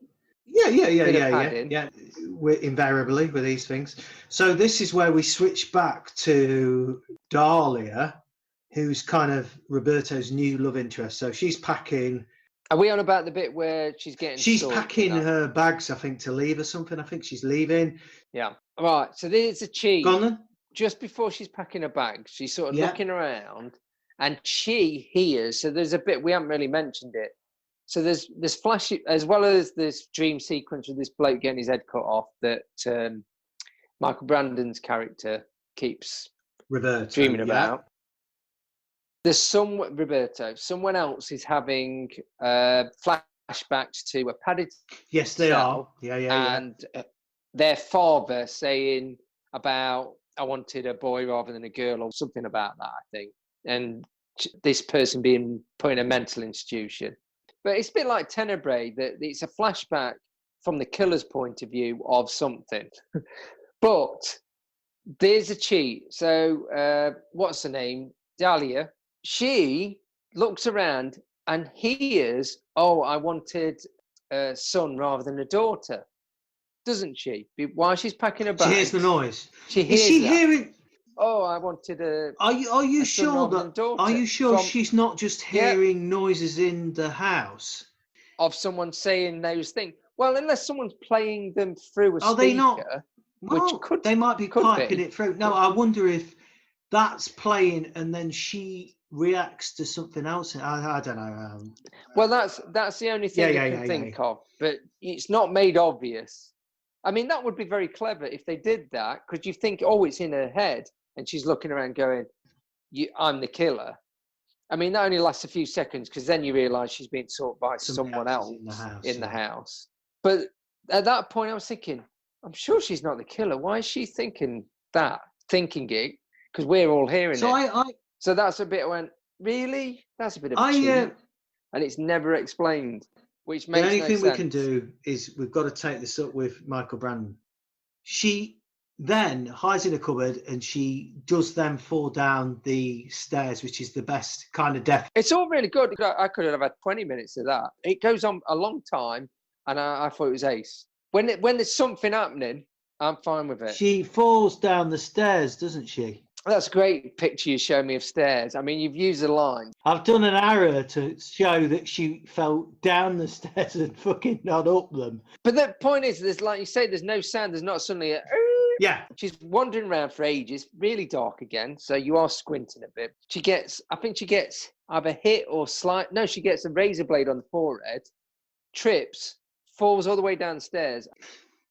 Yeah. We're invariably with these things. So this is where we switch back to Dahlia, who's kind of Roberto's new love interest. So she's packing. Are we on about the bit where she's getting? She's packing her bags, I think, to leave or something. I think she's leaving. Yeah. Right. So there's a cheat. Go on then. Just before she's packing her bags, she's sort of looking around, and she hears. So there's a bit we haven't really mentioned it. So there's flash, as well as this dream sequence with this bloke getting his head cut off that Michael Brandon's character keeps Roberto, dreaming about. There's someone else is having flashbacks to a padded Yes, they cell, are. Yeah. and their father saying about, I wanted a boy rather than a girl, or something about that, I think. And this person being put in a mental institution. But it's a bit like Tenebrae, that it's a flashback from the killer's point of view of something. But there's a cheat. So what's her name? Dahlia. She looks around and hears, oh, I wanted a son rather than a daughter. Doesn't she? While she's packing her bags. She hears the noise. She hears Is she that. hearing? Oh, I wanted a. Are you a son sure rather than that? daughter Are you sure from- she's not just hearing noises in the house? Of someone saying those things. Well, unless someone's playing them through a Are speaker, they not? which Well, could they might be could piping be. it through. No, I wonder if that's playing and then she reacts to something else. I don't know. Well, that's the only thing I can think of, but it's not made obvious. I mean, that would be very clever if they did that, because you think, oh, it's in her head, and she's looking around going, I'm the killer. I mean, that only lasts a few seconds, because then you realise she's being sought by someone else in the house. But at that point, I was thinking, I'm sure she's not the killer. Why is she thinking it? Because we're all hearing it. So that's a bit, I went, really? That's a bit of a cheat. And it's never explained, which makes no sense. The only thing we can do is we've got to take this up with Michael Brandon. She then hides in a cupboard and she does then fall down the stairs, which is the best kind of death. It's all really good. I could have had 20 minutes of that. It goes on a long time, and I thought it was ace. When there's something happening, I'm fine with it. She falls down the stairs, doesn't she? That's a great picture you show me of stairs. I mean, you've used the line. I've done an arrow to show that she fell down the stairs and fucking not up them. But the point is, there's, like you say, there's no sound. There's not suddenly a... Yeah. She's wandering around for ages, really dark again, so you are squinting a bit. I think she gets either hit or she gets a razor blade on the forehead, trips, falls all the way downstairs.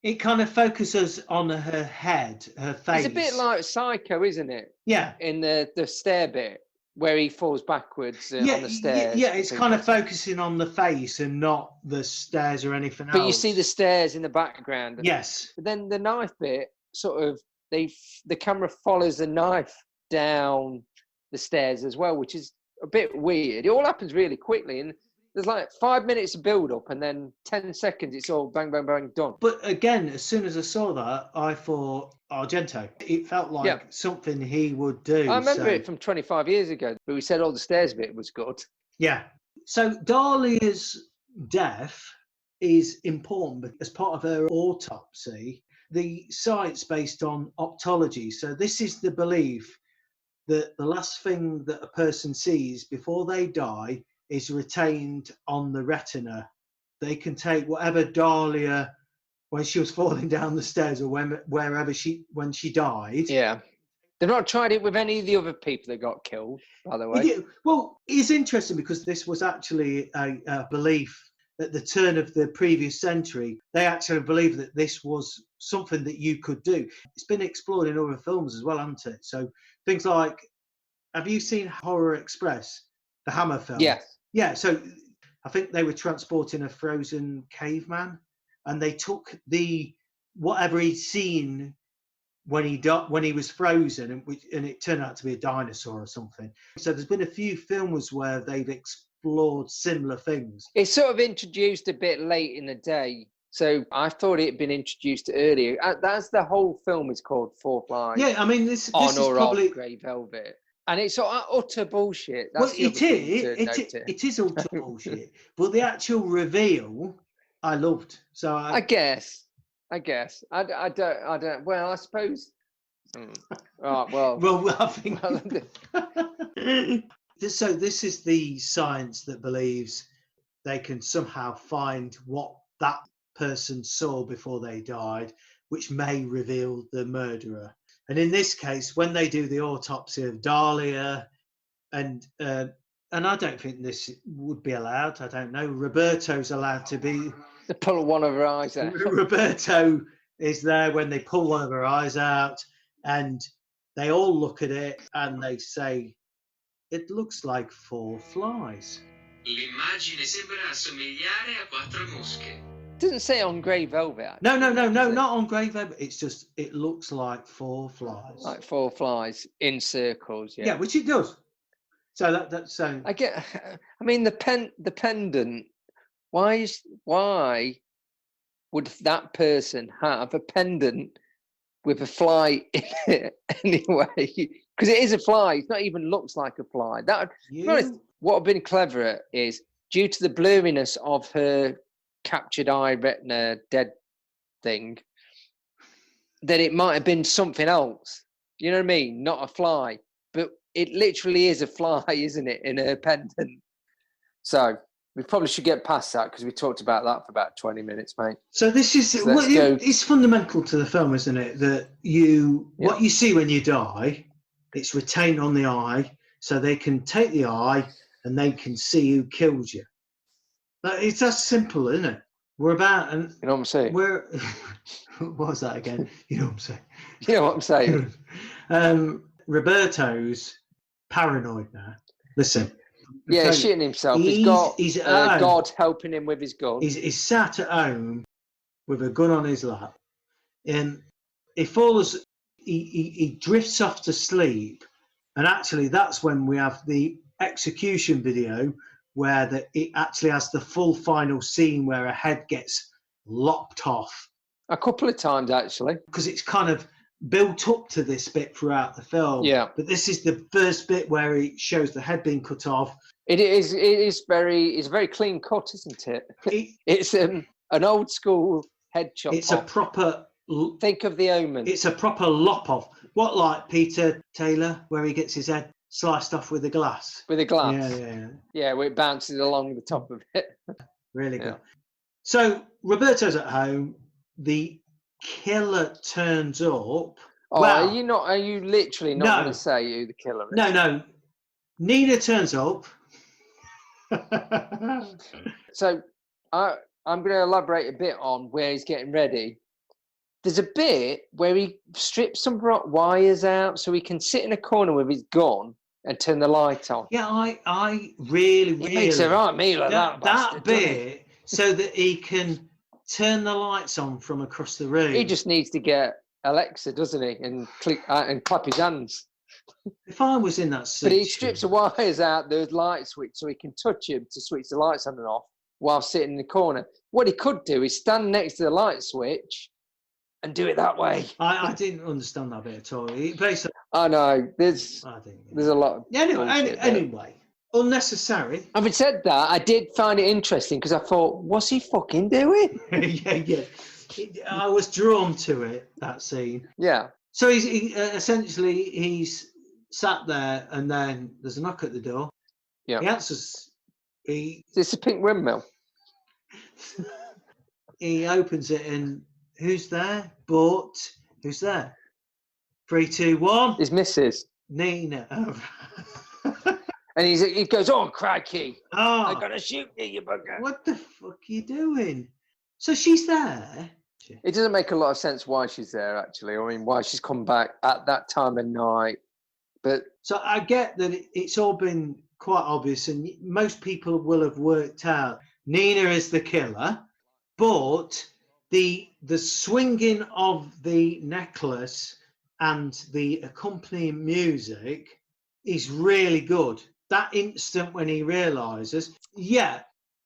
It kind of focuses on her head, her face. It's a bit like Psycho, isn't it? Yeah. In the stair bit, where he falls backwards on the stairs. Yeah, it's kind of focusing on the face and not the stairs or anything else. But you see the stairs in the background. Yes. But then the knife bit, sort of, the camera follows the knife down the stairs as well, which is a bit weird. It all happens really quickly, and there's like 5 minutes of build up, and then 10 seconds, it's all bang, bang, bang, done. But again, as soon as I saw that, I thought Argento. It felt like something he would do. I remember it from 25 years ago, but we said all the stairs bit was good. Yeah. So Dahlia's death is important because as part of her autopsy, the site's based on optology. So this is the belief that the last thing that a person sees before they die is retained on the retina. They can take whatever Dahlia, when she was falling down the stairs or wherever when she died. Yeah. They've not tried it with any of the other people that got killed, by the way. Well, it's interesting because this was actually a belief at the turn of the previous century. They actually believed that this was something that you could do. It's been explored in other films as well, hasn't it? So things like, have you seen Horror Express, the Hammer film? Yes. Yeah, so I think they were transporting a frozen caveman, and they took whatever he'd seen when he was frozen, and it turned out to be a dinosaur or something. So there's been a few films where they've explored similar things. It's sort of introduced a bit late in the day, so I thought it had been introduced earlier. That's the whole film is called Fourth Line. Yeah, I mean this is probably Grey Velvet. And it's sort of utter bullshit. That's it is utter bullshit. But the actual reveal, I loved. So I guess. I don't. Well, I suppose. Right. Well. Well, I think. So this is the science that believes they can somehow find what that person saw before they died, which may reveal the murderer. And in this case, when they do the autopsy of Dahlia, and I don't think this would be allowed. I don't know. Roberto's allowed to be. To pull one of her eyes out. Roberto is there when they pull one of her eyes out, and they all look at it and they say, it looks like 4 flies. L'immagine sembra assomigliare a 4 mosche. Doesn't say on grey velvet. No, actually, does it? not on grey velvet. It's just, it looks like 4 flies. Like 4 flies in circles. Yeah, which it does. So that's so. I mean, the pendant. Why would that person have a pendant with a fly in it anyway? Because it is a fly. It not even looks like a fly. That, to be honest, what would have been cleverer is, due to the blurriness of her captured eye retina dead thing, that it might have been something else. You know what I mean? Not a fly. But it literally is a fly, isn't it, in her pendant? So we probably should get past that, because we talked about that for about 20 minutes, mate. So this is it's fundamental to the film, isn't it? That what you see when you die, it's retained on the eye, so they can take the eye and they can see who killed you. It's that simple, isn't it? We're about, and you know what I'm saying? What was that again? You know what I'm saying? You know what I'm saying? Roberto's paranoid now. Listen. Yeah, he's shitting himself. He's got God helping him with his gun. He's sat at home with a gun on his lap, and he drifts off to sleep. And actually, that's when we have the execution video, where it actually has the full final scene where a head gets lopped off. A couple of times, actually. Because it's kind of built up to this bit throughout the film. Yeah. But this is the first bit where it shows the head being cut off. It's a very clean cut, isn't it? It's an old school head chop. It's a proper. Think of The Omen. It's a proper lop off. What, like Peter Taylor, where he gets his head sliced off with a glass? With a glass. Yeah. Yeah, where it bounces along the top of it. Really good. So Roberto's at home. The killer turns up. Oh, well, are you literally not going to say who the killer is? No. Nina turns up. So I'm going to elaborate a bit on where he's getting ready. There's a bit where he strips some wires out so he can sit in a corner with his gun and turn the light on. Yeah, I really makes it right me like that. That bit, so that he can turn the lights on from across the room. He just needs to get Alexa, doesn't he, and click and clap his hands. If I was in that situation, but he strips the wires out the light switch so he can touch him to switch the lights on and off while sitting in the corner. What he could do is stand next to the light switch and do it that way. I didn't understand that bit at all. Basically, I know there's a lot. Anyway, unnecessary. Having said that, I did find it interesting because I thought, what's he fucking doing? yeah. I was drawn to it, that scene. Yeah. So he's sat there, and then there's a knock at the door. Yeah. He answers. It's a pink windmill. He opens it, and who's there? But who's there? 3, 2, 1. His missus. Nina. And he goes, "Oh, crikey. Oh, I'm going to shoot you bugger." What the fuck are you doing? So she's there. It doesn't make a lot of sense why she's there, actually. I mean, why she's come back at that time of night. But so I get that it's all been quite obvious, and most people will have worked out Nina is the killer, but the swinging of the necklace and the accompanying music is really good. That instant when he realises,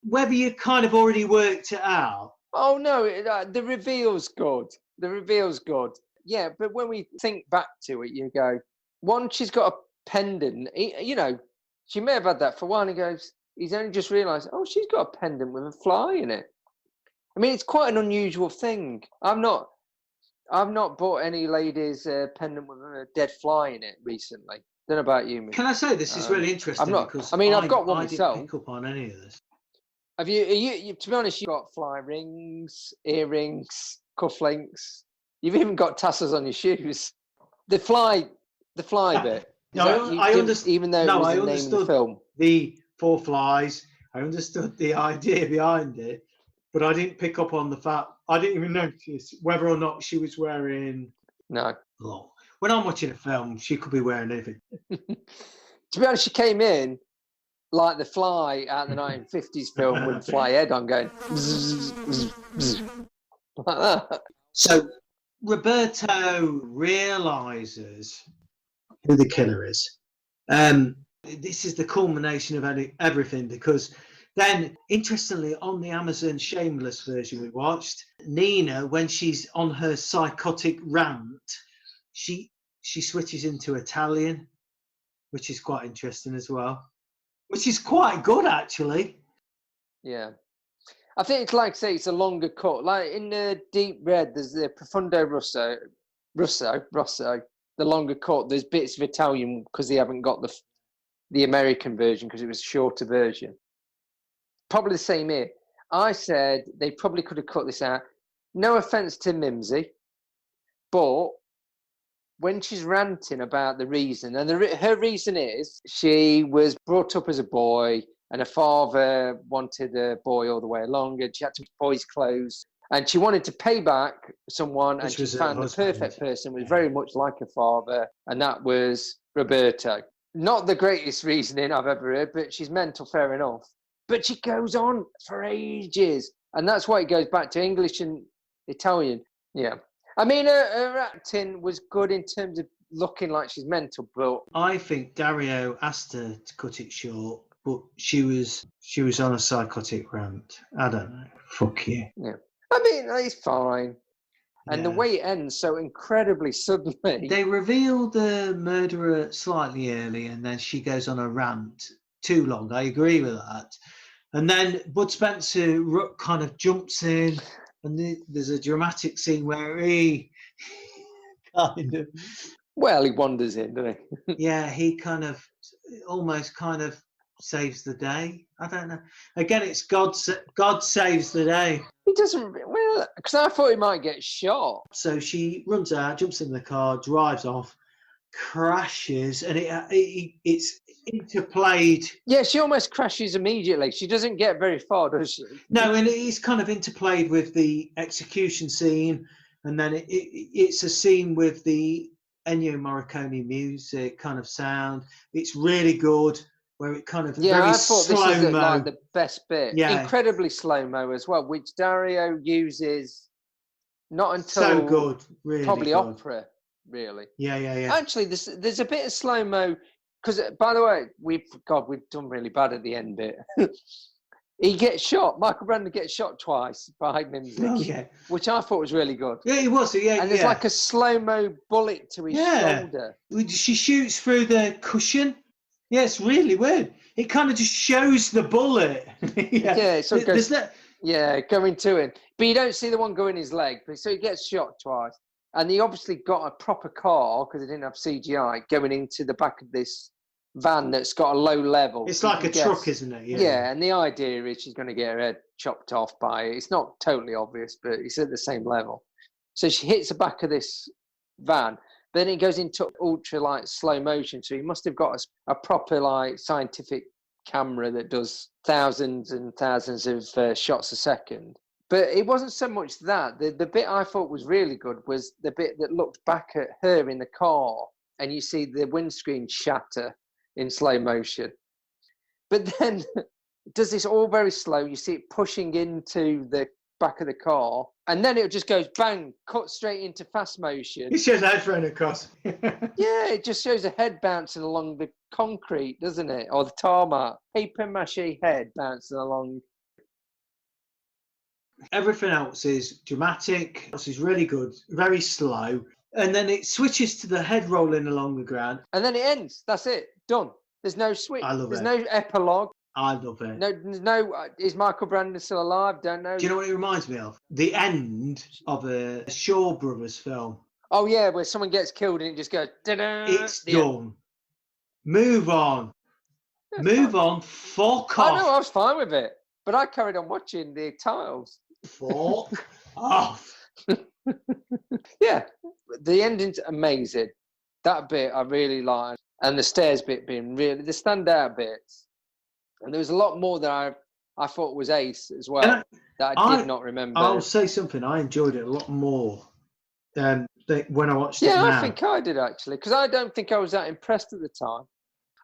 whether you kind of already worked it out. Oh no, the reveal's good. The reveal's good. Yeah, but when we think back to it, you go, one, she's got a pendant. She may have had that for a while. And he goes, he's only just realised, oh, she's got a pendant with a fly in it. I mean, it's quite an unusual thing. I've not bought any ladies pendant with a dead fly in it recently. Don't know about you, mate. Can I say this is really interesting? Because I've got one myself. Didn't pick up on any of this. Have you? To be honest, you've got fly rings, earrings, cufflinks. You've even got tassels on your shoes. The fly bit. No, I understood. Even though it was the name of the film. The 4 flies. I understood the idea behind it, but I didn't pick up on the fact. I didn't even notice whether or not she was wearing. No. When I'm watching a film, she could be wearing anything. To be honest, she came in like the fly out of the 1950s film with the fly head on going bzz, bzz, bzz, like that. So Roberto realizes who the killer is. This is the culmination of everything, because then, interestingly, on the Amazon Shameless version we watched, Nina, when she's on her psychotic rant, she switches into Italian, which is quite interesting as well, which is quite good, actually. Yeah. I think it's like, say, it's a longer cut. Like in the Deep Red, there's the Profondo Rosso, the longer cut. There's bits of Italian because they haven't got the American version because it was a shorter version. Probably the same here. I said they probably could have cut this out. No offense to Mimsy, but when she's ranting about the reason, and her reason is she was brought up as a boy and her father wanted a boy all the way along and she had to make boys' clothes and she wanted to pay back someone and she found the perfect person, was very much like her father, and that was Roberto. Not the greatest reasoning I've ever heard, but she's mental, fair enough. But she goes on for ages. And that's why it goes back to English and Italian. Yeah. I mean, her acting was good in terms of looking like she's mental, but I think Dario asked her to cut it short, but she was on a psychotic rant. I don't know. Fuck you. Yeah. I mean, it's fine. And the way it ends so incredibly suddenly. They reveal the murderer slightly early and then she goes on a rant. Too long. I agree with that. And then Bud Spencer kind of jumps in, and there's a dramatic scene where he kind of... Well, he wanders in, doesn't he? Yeah, he kind of almost kind of saves the day. I don't know. Again, it's God saves the day. He doesn't... Well, because I thought he might get shot. So she runs out, jumps in the car, drives off, crashes, and it's interplayed. Yeah, she almost crashes immediately. She doesn't get very far, does she? No, and it's kind of interplayed with the execution scene, and then it's a scene with the Ennio Morricone music kind of sound. It's really good, where it kind of I thought slow-mo. This is like the best bit. Yeah, incredibly slow-mo as well, which Dario uses not until so good, really probably good. opera. Really? Yeah. Actually, there's a bit of slow mo because, by the way, we've done really bad at the end bit. He gets shot. Michael Brandon gets shot twice by Mimsy, which I thought was really good. Yeah, he was. Yeah, and there's like a slow mo bullet to his shoulder. She shoots through the cushion. Yeah, it's really weird. It kind of just shows the bullet. So it goes. Going to him, but you don't see the one go in his leg. So he gets shot twice. And he obviously got a proper car because they didn't have CGI going into the back of this van that's got a low level. It's like a truck, isn't it? Yeah, and the idea is she's going to get her head chopped off by it. It's not totally obvious, but it's at the same level. So she hits the back of this van, then it goes into ultra slow motion. So he must have got a proper scientific camera that does thousands and thousands of shots a second. But it wasn't so much that. The bit I thought was really good was the bit that looked back at her in the car and you see the windscreen shatter in slow motion. But then it does this all very slow. You see it pushing into the back of the car and then it just goes bang, cut straight into fast motion. It shows a head thrown across. Yeah, it just shows a head bouncing along the concrete, doesn't it? Or the tarmac. Paper mache head bouncing along. Everything else is dramatic. This is really good, very slow. And then it switches to the head rolling along the ground. And then it ends. That's it. Done. There's no switch. I love There's it. no epilogue. I love it. No. Is Michael Brandon still alive? Don't know. Do you know what it reminds me of? The end of a Shaw Brothers film. Oh, yeah, where someone gets killed and it just goes, da-da. It's done. Move on. Move on. Fuck off. I know, I was fine with it. But I carried on watching the titles. Fuck off. Yeah, the ending's amazing. That bit I really liked, and the stairs bit being really the standout bits. And there was a lot more that I thought was ace as well that I did not remember. I'll say something. I enjoyed it a lot more when I watched it now. I think I did actually, because I don't think I was that impressed at the time.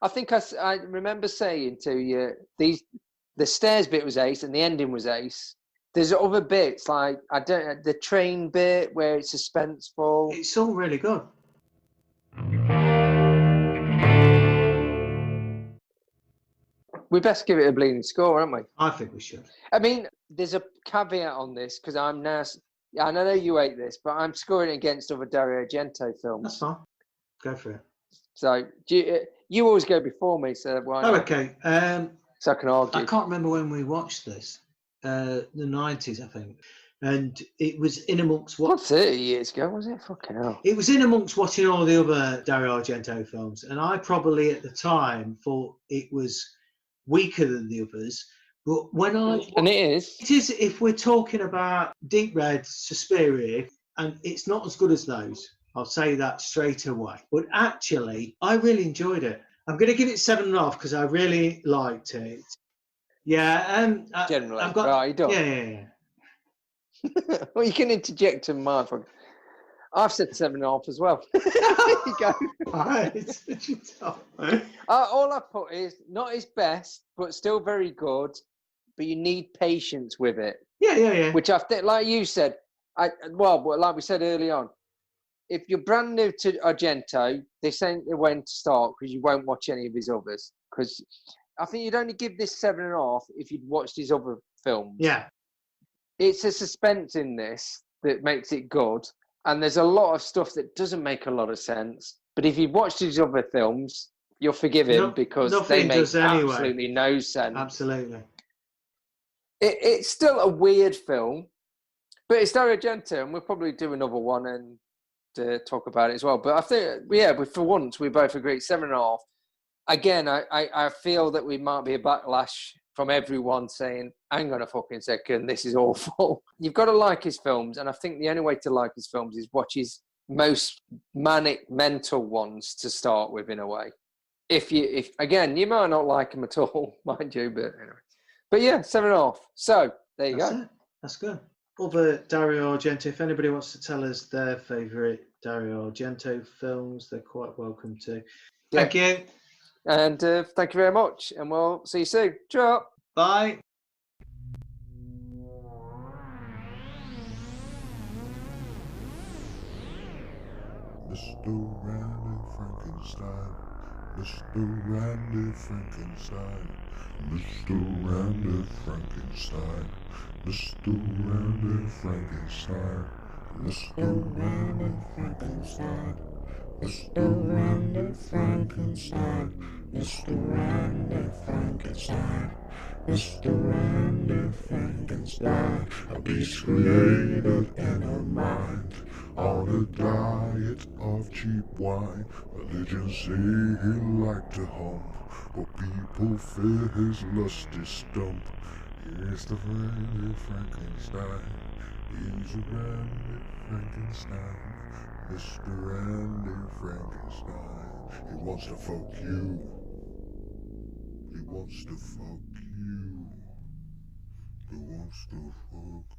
I think I remember saying to you, the stairs bit was ace and the ending was ace. There's other bits like the train bit where it's suspenseful. It's all really good. We best give it a bleeding score, aren't we? I think we should. I mean, there's a caveat on this because I'm now. Yeah, I know you hate this, but I'm scoring it against other Dario Argento films. That's fine. Go for it. So you always go before me, so why not? Oh, okay. So I can argue. I can't remember when we watched this. The 90s, I think. And it was in amongst What, 30 years ago, was it? Fucking hell. It was in amongst watching all the other Dario Argento films. And I probably at the time thought it was weaker than the others. But when And it is. It is if we're talking about Deep Red, Suspiria, and it's not as good as those. I'll say that straight away. But actually, I really enjoyed it. I'm going to give it 7.5 because I really liked it. Yeah, Generally. I've got. Right, you don't. Yeah. Well, you can interject in mine. I've said 7.5 as well. There you go. All I put is not his best, but still very good. But you need patience with it. Yeah. Which I think, like you said, like we said early on, if you're brand new to Argento, this ain't the way to start because you won't watch any of his others. Because I think you'd only give this 7.5 if you'd watched his other films. Yeah. It's a suspense in this that makes it good. And there's a lot of stuff that doesn't make a lot of sense. But if you've watched his other films, you'll forgive him because they make absolutely no sense. Absolutely. It's still a weird film, but it's Dario Argento, and we'll probably do another one and talk about it as well. But I think, for once, we both agree 7.5. Again, I feel that we might be a backlash from everyone saying, hang on a fucking second, this is awful. You've got to like his films, and I think the only way to like his films is watch his most manic mental ones to start with, in a way. If again, you might not like him at all, mind you, but anyway. But yeah, 7.5. So there you go. That's good. Other Dario Argento, if anybody wants to tell us their favourite Dario Argento films, they're quite welcome to. Thank you. And thank you very much. And we'll see you soon. Ciao. Bye. Mr. Randy Frankenstein, Mr. Randy Frankenstein, Mr. Randy Frankenstein, Mr. Randy Frankenstein, Mr. Randy Frankenstein, Mr. Randy Frankenstein, Mr. Randy Frankenstein, Mr. Randy Frankenstein, a beast created in her mind. On a diet of cheap wine, religion say he liked to hump, but people fear his lusty stump. He's the Randy Frankenstein, he's a Randy Frankenstein, Mr. Randy Frankenstein. He wants to fuck you, he wants to fuck you, he wants to fuck